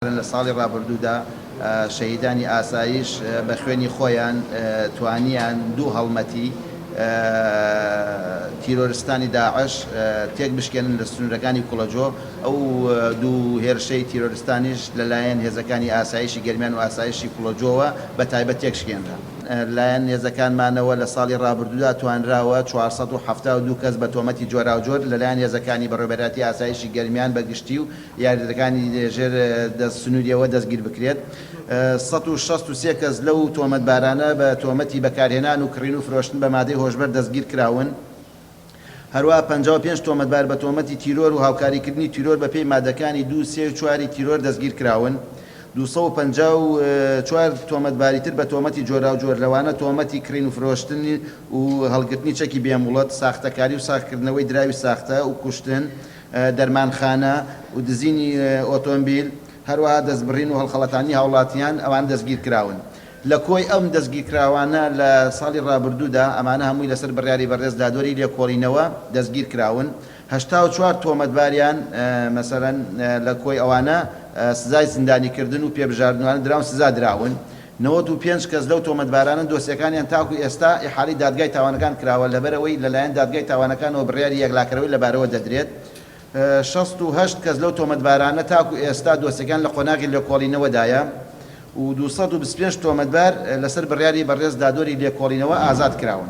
لە ساڵی ڕابردوودا شەهیدانی ئاسایش بە خوێنی خۆیان توانیان دوو هەڵمەتی تیرۆریستانی داعش تێک بشکێنن لە سنوورەکانی کوڵەجۆ. ئەو دوو هێرشەی تیرۆریستانیش لەلایەن هێزەکانی ئاسایشی گەرمیان و ئاسایشی کوڵەجۆوە بە تایبەت تێکشکێنرا. لایەن هێزەکانمانەوە لە ساڵی ڕابردوودا توانراوە 472 کەس بە تۆمەتی جۆراوجۆر لەلایەن هێزەکانی بەڕێوەبەراتی ئاسایشی گەرمیان بەگشتی و یاریدەکانی لێژێر دەست سنووریەوە دەستگیر بکرێت. 163 کەس لەو تۆمەتبارانە بە تۆمەتی بەکارهێنان و کڕین و فرۆشتن بە مادەی هۆشبەر دەستگیر کراون. هەروە 55 تۆمەتبار بە تۆمەتی تیرۆر و هاوکاریکردنی تیرۆر بە پێی مادەکانی 2، 3 و 4 تیرۆر دەستگیر کراون. 254 تۆمەتباری تر بە تۆمەتی جۆراوجۆر لەوانە تۆمەتی کڕین و فرۆشتنی و هەڵگرتنی چەکی بێموڵەت، ساختەکاری و ساختکردنەوەی دراوی ساختە و کوشتن، دەرمانخانە و دزینی ئۆتۆمبیل، هەروەها دەستبڕین و هەڵخەڵەتانی هاوڵاتیان ئەوان دەستگیر کراون. لە کۆی ئەم دەستگیرکراوانە لە ساڵی ڕابردوودا ئەمانە هەمووی لەسەر بڕیاری بەڕێز دادوەری لێکۆڵینەوە دەستگیر کراون. 84 تۆمەتباریان مەسەرەن لە کۆی ئەوانە سزای زیندانیکردن و پێبژاردنوان دراون، سزا دراون. 95 کەس لەو تۆمەتبارانە دۆسیەکانیان تاکو ئێستا ئیحاڵی دادگای تاوانەکان کراوە لەبەرەوەی لەلایەن دادگای تاوانەکانەوە بڕیاری یەکلاکەرەوەی لەبارەوە دەدرێت. 68 کەس لەو تۆمەتبارانە تاکو ئێستا دۆسیەکان لە قۆناغی لێکۆڵینەوەدایە و 225 تۆمەتبار لەسەر بڕیاری بەڕێز دادوەری لێکۆڵینەوە ئازاد کراون.